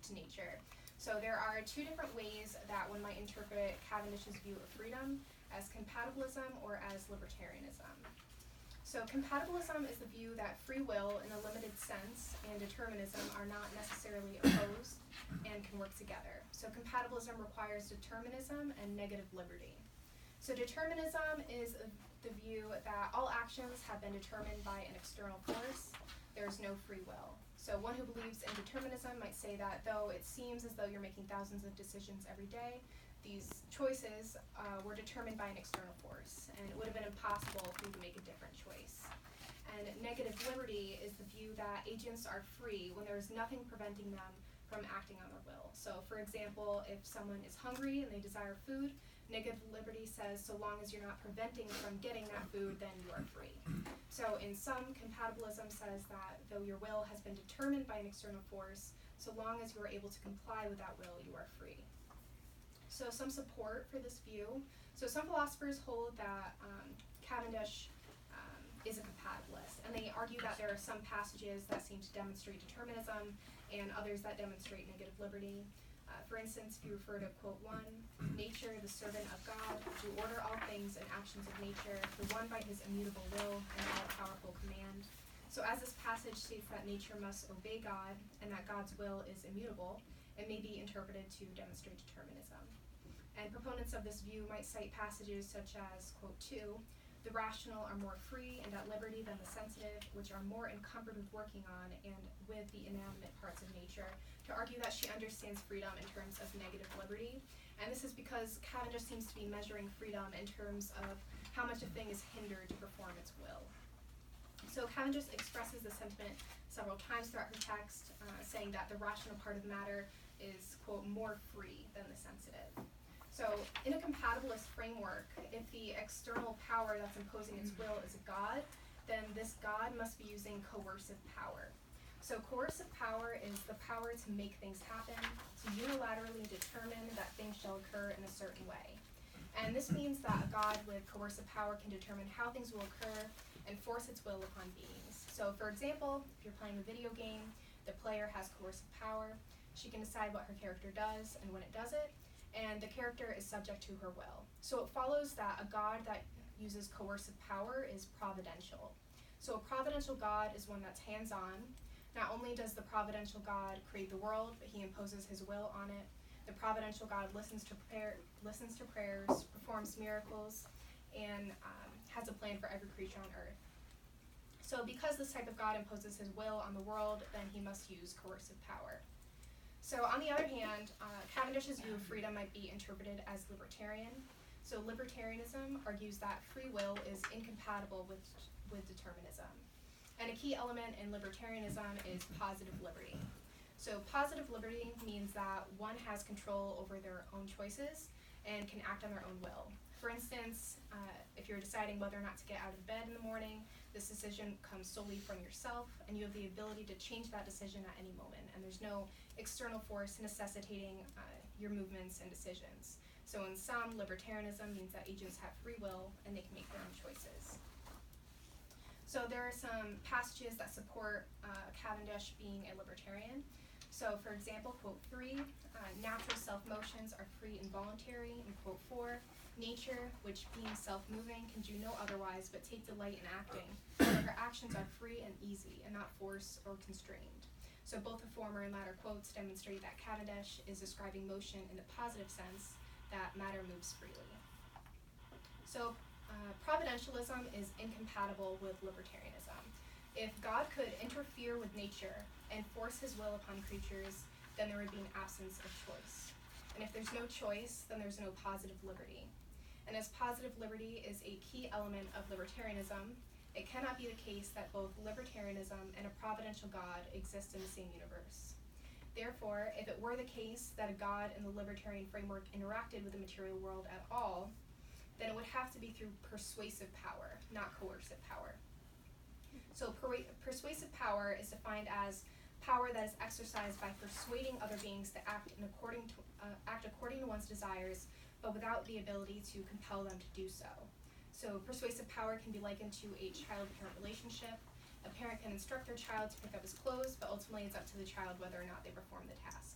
to nature. So there are two different ways that one might interpret Cavendish's view of freedom, as compatibilism or as libertarianism. So compatibilism is the view that free will in a limited sense and determinism are not necessarily opposed and can work together. So compatibilism requires determinism and negative liberty. So determinism is the view that all actions have been determined by an external force. There is no free will. So one who believes in determinism might say that though it seems as though you're making thousands of decisions every day, these choices were determined by an external force, and it would have been impossible for you to make a different choice. And negative liberty is the view that agents are free when there is nothing preventing them from acting on their will. So for example, if someone is hungry and they desire food, negative liberty says so long as you're not preventing from getting that food, then you are free. So in sum, compatibilism says that though your will has been determined by an external force, so long as you are able to comply with that will, you are free. So some support for this view. So some philosophers hold that Cavendish is a compatibilist, and they argue that there are some passages that seem to demonstrate determinism and others that demonstrate negative liberty. For instance, if you refer to quote 1, nature, the servant of God, to order all things and actions of nature, the one by his immutable will and all-powerful command. So as this passage states that nature must obey God and that God's will is immutable, it may be interpreted to demonstrate determinism. And proponents of this view might cite passages such as, quote 2, the rational are more free and at liberty than the sensitive, which are more encumbered with working on and with the inanimate parts of nature, to argue that she understands freedom in terms of negative liberty. And this is because Cavendish seems to be measuring freedom in terms of how much a thing is hindered to perform its will. So Cavendish expresses this sentiment several times throughout her text, saying that the rational part of matter is, quote, more free than the sensitive. So in a compatibilist framework, if the external power that's imposing its will is a god, then this god must be using coercive power. So coercive power is the power to make things happen, to unilaterally determine that things shall occur in a certain way. And this means that a god with coercive power can determine how things will occur and force its will upon beings. So for example, if you're playing a video game, the player has coercive power. She can decide what her character does and when it does it, and the character is subject to her will. So it follows that a god that uses coercive power is providential. So a providential god is one that's hands-on. Not only does the providential god create the world, but he imposes his will on it. The providential god listens to prayers, performs miracles, and has a plan for every creature on earth. So because this type of god imposes his will on the world, then he must use coercive power. So on the other hand, Cavendish's view of freedom might be interpreted as libertarian. So libertarianism argues that free will is incompatible with determinism. And a key element in libertarianism is positive liberty. So positive liberty means that one has control over their own choices and can act on their own will. For instance, if you're deciding whether or not to get out of bed in the morning, this decision comes solely from yourself, and you have the ability to change that decision at any moment, and there's no external force necessitating your movements and decisions. So in sum, libertarianism means that agents have free will and they can make their own choices. So there are some passages that support Cavendish being a libertarian. So for example, quote 3, natural self-motions are free and voluntary, and quote 4, nature, which being self-moving, can do no otherwise but take delight in acting, for her actions are free and easy, and not forced or constrained. So both the former and latter quotes demonstrate that Cavendish is describing motion in the positive sense, that matter moves freely. So providentialism is incompatible with libertarianism. If God could interfere with nature and force his will upon creatures, then there would be an absence of choice. And if there's no choice, then there's no positive liberty. And as positive liberty is a key element of libertarianism, it cannot be the case that both libertarianism and a providential God exist in the same universe. Therefore, if it were the case that a God in the libertarian framework interacted with the material world at all, then it would have to be through persuasive power, not coercive power. So persuasive power is defined as power that is exercised by persuading other beings to act according to one's desires, but without the ability to compel them to do so. So persuasive power can be likened to a child-parent relationship. A parent can instruct their child to pick up his clothes, but ultimately it's up to the child whether or not they perform the task.